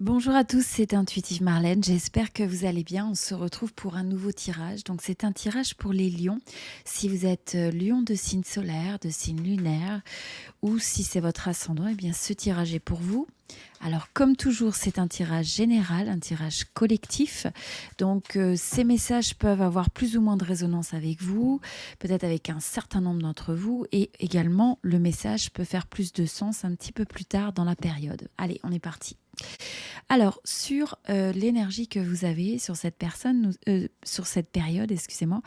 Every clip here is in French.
Bonjour à tous, c'est Intuitive Marlène. J'espère que vous allez bien. On se retrouve pour un nouveau tirage. Donc, c'est un tirage pour les lions. Si vous êtes lion de signe solaire, de signe lunaire, ou si c'est votre ascendant, eh bien, ce tirage est pour vous. Alors, comme toujours, c'est un tirage général, un tirage collectif. Donc, ces messages peuvent avoir plus ou moins de résonance avec vous, peut-être avec un certain nombre d'entre vous. Et également, le message peut faire plus de sens un petit peu plus tard dans la période. Allez, on est parti. Alors, sur l'énergie que vous avez sur cette personne, sur cette période, excusez-moi,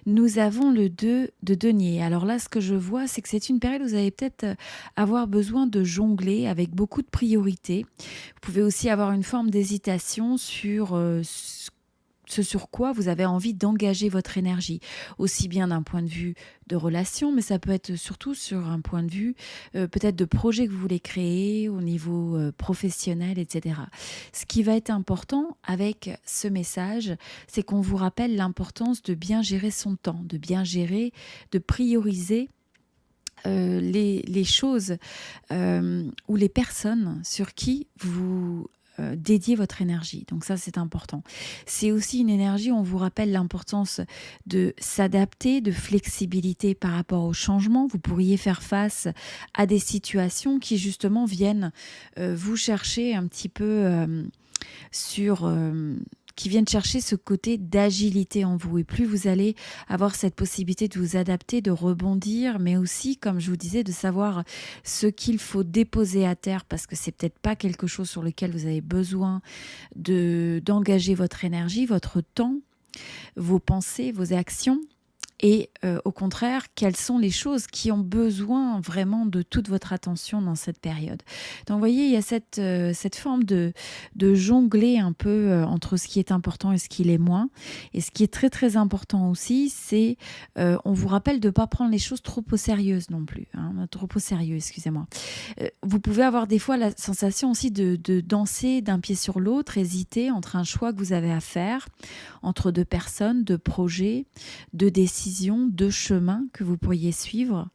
nous avons le 2 de denier. Alors là, ce que je vois, c'est que c'est une période où vous allez peut-être avoir besoin de jongler avec beaucoup de priorités. Vous pouvez aussi avoir une forme d'hésitation sur ce sur quoi vous avez envie d'engager votre énergie, aussi bien d'un point de vue de relation, mais ça peut être surtout sur un point de vue peut-être de projet que vous voulez créer au niveau professionnel, etc. Ce qui va être important avec ce message, c'est qu'on vous rappelle l'importance de bien gérer son temps, de bien gérer, de prioriser les choses ou les personnes sur qui vous dédiez votre énergie. Donc ça, c'est important. C'est aussi une énergie où on vous rappelle l'importance de s'adapter, de flexibilité par rapport au changement. Vous pourriez faire face à des situations qui justement viennent vous chercher un petit peu sur... qui viennent chercher ce côté d'agilité en vous. Et plus vous allez avoir cette possibilité de vous adapter, de rebondir, mais aussi, comme je vous disais, de savoir ce qu'il faut déposer à terre, parce que c'est peut-être pas quelque chose sur lequel vous avez besoin d'engager votre énergie, votre temps, vos pensées, vos actions. Et au contraire, quelles sont les choses qui ont besoin vraiment de toute votre attention dans cette période. Donc vous voyez, il y a cette forme de jongler un peu entre ce qui est important et ce qui l'est moins. Et ce qui est très très important aussi, c'est on vous rappelle de ne pas prendre les choses trop au sérieux non plus. Trop au sérieux, excusez-moi. Vous pouvez avoir des fois la sensation aussi de danser d'un pied sur l'autre, hésiter entre un choix que vous avez à faire, entre deux personnes, deux projets, deux décisions, deux chemins que vous pourriez suivre.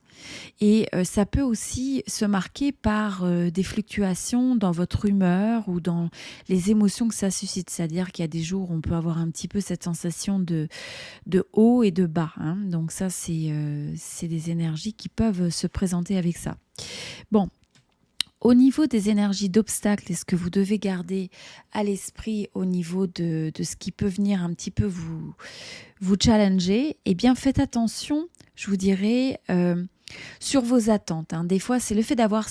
Et ça peut aussi se marquer par des fluctuations dans votre humeur ou dans les émotions que ça suscite. C'est-à-dire qu'il y a des jours où on peut avoir un petit peu cette sensation de haut et de bas. Donc ça, c'est des énergies qui peuvent se présenter avec ça. Bon. Au niveau des énergies d'obstacles et ce que vous devez garder à l'esprit au niveau de ce qui peut venir un petit peu vous challenger, eh bien faites attention, je vous dirais, sur vos attentes. Des fois, c'est le fait d'avoir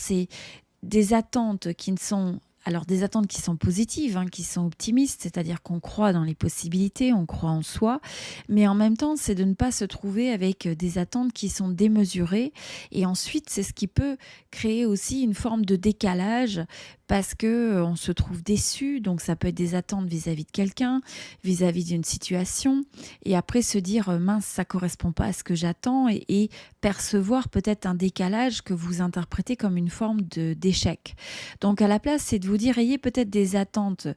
des attentes qui ne sont... Alors des attentes qui sont positives, qui sont optimistes, c'est-à-dire qu'on croit dans les possibilités, on croit en soi, mais en même temps, c'est de ne pas se trouver avec des attentes qui sont démesurées. Et ensuite, c'est ce qui peut créer aussi une forme de décalage parce qu'on se trouve déçu, donc ça peut être des attentes vis-à-vis de quelqu'un, vis-à-vis d'une situation, et après se dire mince, ça correspond pas à ce que j'attends, et percevoir peut-être un décalage que vous interprétez comme une forme d'échec. Donc à la place, c'est de vous dire, ayez peut-être des attentes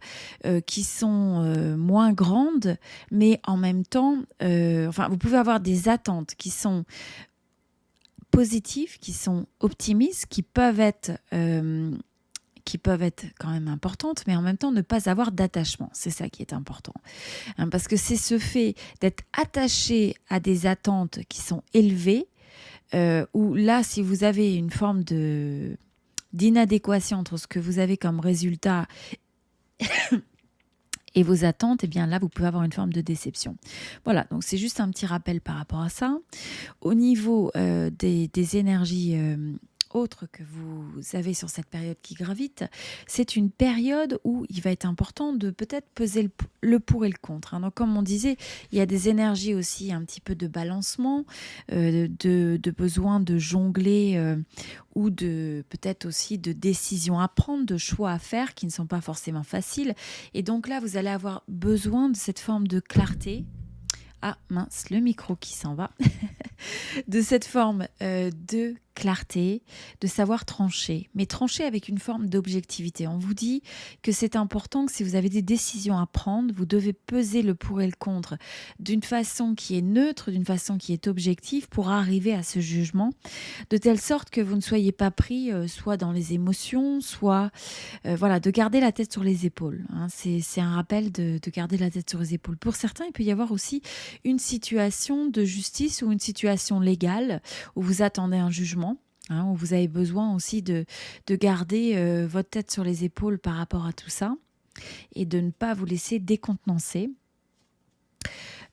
qui sont moins grandes, mais en même temps, vous pouvez avoir des attentes qui sont positives, qui sont optimistes, qui peuvent être quand même importantes, mais en même temps ne pas avoir d'attachement. C'est ça qui est important. Parce que c'est ce fait d'être attaché à des attentes qui sont élevées, où là, si vous avez une forme d'inadéquation entre ce que vous avez comme résultat et vos attentes, eh bien là, vous pouvez avoir une forme de déception. Voilà, donc c'est juste un petit rappel par rapport à ça. Au niveau des énergies autres que vous avez sur cette période qui gravite, c'est une période où il va être important de peut-être peser le pour et le contre. Donc comme on disait, il y a des énergies aussi un petit peu de balancement, de besoin de jongler ou de peut-être aussi de décisions à prendre, de choix à faire qui ne sont pas forcément faciles. Et donc là, vous allez avoir besoin de cette forme de clarté. Ah mince, le micro qui s'en va. De cette forme de clarté, de savoir trancher, mais trancher avec une forme d'objectivité. On vous dit que c'est important que si vous avez des décisions à prendre, vous devez peser le pour et le contre d'une façon qui est neutre, d'une façon qui est objective pour arriver à ce jugement, de telle sorte que vous ne soyez pas pris soit dans les émotions, soit voilà, de garder la tête sur les épaules. Hein. C'est un rappel de garder la tête sur les épaules. Pour certains, il peut y avoir aussi une situation de justice ou une situation légale où vous attendez un jugement. Hein, où vous avez besoin aussi de garder votre tête sur les épaules par rapport à tout ça et de ne pas vous laisser décontenancer.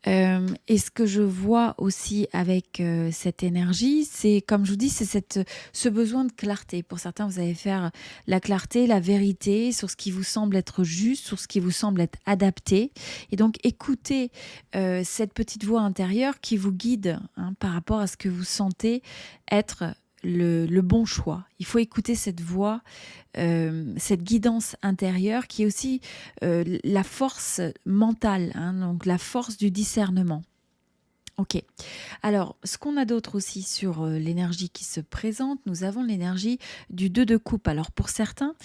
Et ce que je vois aussi avec cette énergie, c'est, comme je vous dis, c'est ce besoin de clarté. Pour certains, vous allez faire la clarté, la vérité sur ce qui vous semble être juste, sur ce qui vous semble être adapté. Et donc, écoutez cette petite voix intérieure qui vous guide par rapport à ce que vous sentez être le bon choix. Il faut écouter cette voix, cette guidance intérieure qui est aussi la force mentale, donc la force du discernement. Ok. Alors, ce qu'on a d'autre aussi sur l'énergie qui se présente, nous avons l'énergie du 2 de coupe. Alors, pour certains,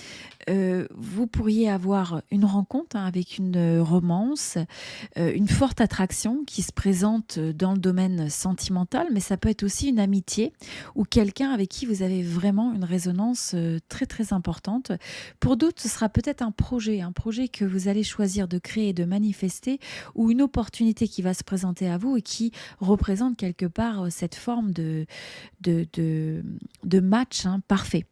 vous pourriez avoir une rencontre avec une romance, une forte attraction qui se présente dans le domaine sentimental, mais ça peut être aussi une amitié ou quelqu'un avec qui vous avez vraiment une résonance très très importante. Pour d'autres, ce sera peut-être un projet que vous allez choisir de créer et de manifester, ou une opportunité qui va se présenter à vous et qui représente quelque part cette forme de match parfait.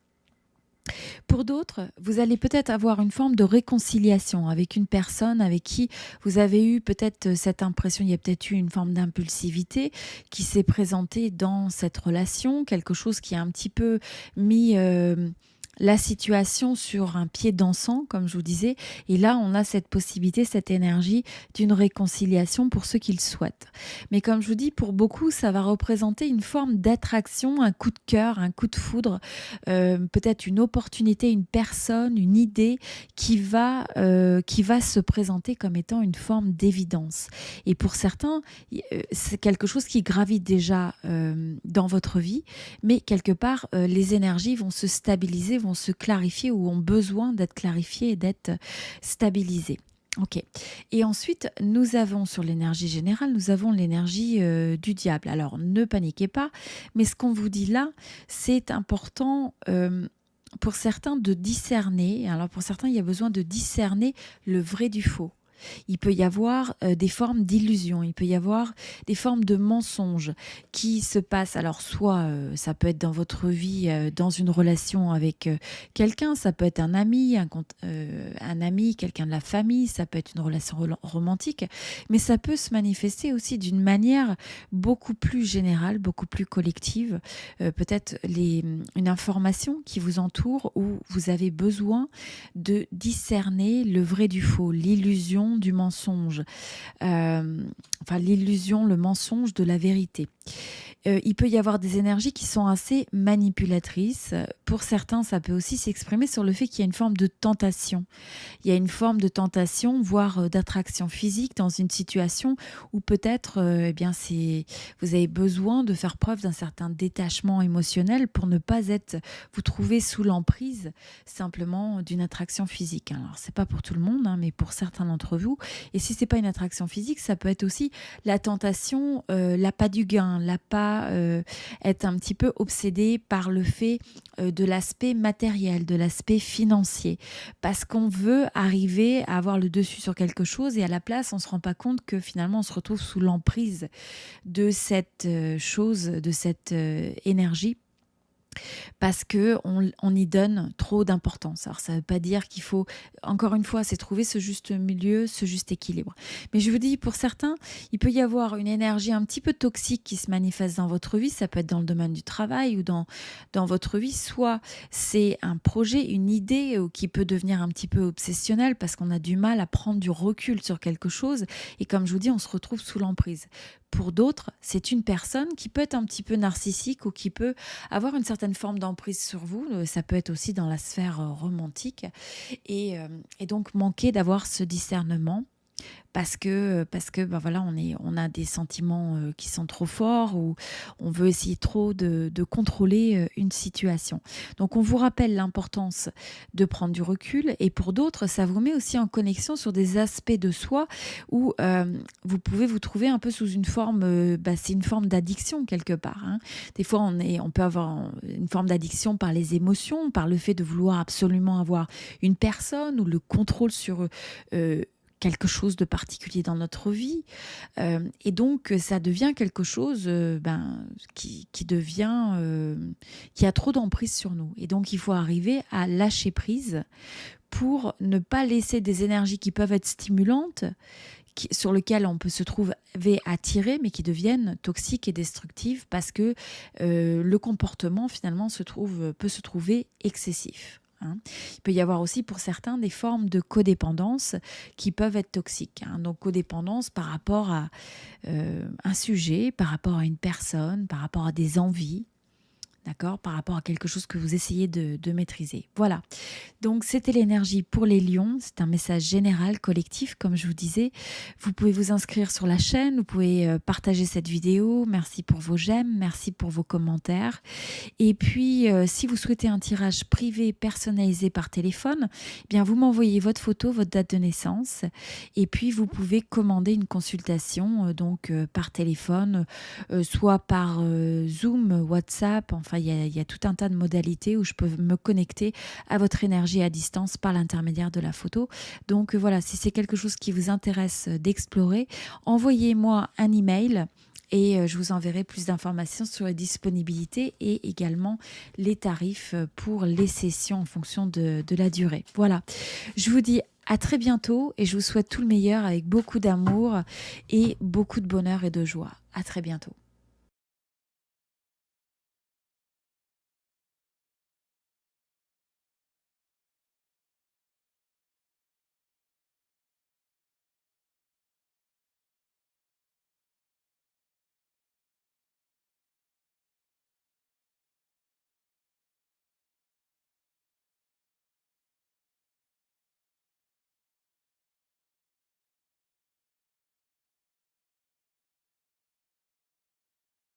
Pour d'autres, vous allez peut-être avoir une forme de réconciliation avec une personne avec qui vous avez eu peut-être cette impression, il y a peut-être eu une forme d'impulsivité qui s'est présentée dans cette relation, quelque chose qui a un petit peu mis la situation sur un pied dansant, comme je vous disais. Et là, on a cette possibilité, cette énergie d'une réconciliation pour ceux qui le souhaitent. Mais comme je vous dis, pour beaucoup, ça va représenter une forme d'attraction, un coup de cœur, un coup de foudre, peut-être une opportunité, une personne, une idée qui va se présenter comme étant une forme d'évidence. Et pour certains, c'est quelque chose qui gravite déjà dans votre vie, mais quelque part, les énergies vont se stabiliser, vont se clarifier ou ont besoin d'être clarifiées et d'être stabilisées. Ok. Et ensuite, nous avons sur l'énergie générale, nous avons l'énergie du diable. Alors, ne paniquez pas, mais ce qu'on vous dit là, c'est important pour certains de discerner. Alors, pour certains, il y a besoin de discerner le vrai du faux. Il peut y avoir des formes d'illusions, il peut y avoir des formes de mensonges qui se passent. Alors soit ça peut être dans votre vie, dans une relation avec quelqu'un, ça peut être un ami, un ami, quelqu'un de la famille, ça peut être une relation romantique, mais ça peut se manifester aussi d'une manière beaucoup plus générale, beaucoup plus collective. Peut-être une information qui vous entoure où vous avez besoin de discerner le vrai du faux, l'illusion du mensonge, l'illusion, le mensonge de la vérité. Il peut y avoir des énergies qui sont assez manipulatrices. Pour certains, ça peut aussi s'exprimer sur le fait qu'il y a une forme de tentation. Il y a une forme de tentation, voire d'attraction physique dans une situation où peut-être vous avez besoin de faire preuve d'un certain détachement émotionnel pour ne pas vous trouver sous l'emprise simplement d'une attraction physique. Alors, c'est pas pour tout le monde, mais pour certains d'entre vous. Et si c'est pas une attraction physique, ça peut être aussi la tentation, l'appât du gain, être un petit peu obsédé par le fait de l'aspect matériel, de l'aspect financier, parce qu'on veut arriver à avoir le dessus sur quelque chose et à la place, on ne se rend pas compte que finalement, on se retrouve sous l'emprise de cette chose, de cette énergie, parce qu'on y donne trop d'importance. Alors ça ne veut pas dire qu'il faut, encore une fois, c'est trouver ce juste milieu, ce juste équilibre. Mais je vous dis, pour certains, il peut y avoir une énergie un petit peu toxique qui se manifeste dans votre vie. Ça peut être dans le domaine du travail ou dans votre vie. Soit c'est un projet, une idée qui peut devenir un petit peu obsessionnel parce qu'on a du mal à prendre du recul sur quelque chose. Et comme je vous dis, on se retrouve sous l'emprise. Pour d'autres, c'est une personne qui peut être un petit peu narcissique ou qui peut avoir une certaine forme d'emprise sur vous. Ça peut être aussi dans la sphère romantique. Et donc, manquer d'avoir ce discernement parce que ben voilà, on a des sentiments qui sont trop forts ou on veut essayer trop de contrôler une situation. Donc on vous rappelle l'importance de prendre du recul et pour d'autres, ça vous met aussi en connexion sur des aspects de soi où vous pouvez vous trouver un peu sous une forme, c'est une forme d'addiction quelque part, hein. Des fois, on peut avoir une forme d'addiction par les émotions, par le fait de vouloir absolument avoir une personne ou le contrôle sur euh, quelque chose de particulier dans notre vie. Et donc, ça devient quelque chose qui devient, qui a trop d'emprise sur nous. Et donc, il faut arriver à lâcher prise pour ne pas laisser des énergies qui peuvent être stimulantes, sur lesquelles on peut se trouver attiré, mais qui deviennent toxiques et destructives parce que le comportement, finalement, peut se trouver excessif, hein. Il peut y avoir aussi pour certains des formes de codépendance qui peuvent être toxiques, hein. Donc codépendance par rapport à un sujet, par rapport à une personne, par rapport à des envies, d'accord, par rapport à quelque chose que vous essayez de maîtriser. Voilà. Donc, c'était l'énergie pour les lions. C'est un message général, collectif, comme je vous disais. Vous pouvez vous inscrire sur la chaîne, vous pouvez partager cette vidéo. Merci pour vos j'aime, merci pour vos commentaires. Et puis, si vous souhaitez un tirage privé personnalisé par téléphone, eh bien, vous m'envoyez votre photo, votre date de naissance. Et puis, vous pouvez commander une consultation par téléphone, soit par Zoom, WhatsApp. Enfin, il y a tout un tas de modalités où je peux me connecter à votre énergie à distance par l'intermédiaire de la photo. Donc voilà, si c'est quelque chose qui vous intéresse d'explorer, envoyez-moi un email et je vous enverrai plus d'informations sur les disponibilités et également les tarifs pour les sessions en fonction de la durée. Voilà, je vous dis à très bientôt et je vous souhaite tout le meilleur avec beaucoup d'amour et beaucoup de bonheur et de joie. À très bientôt.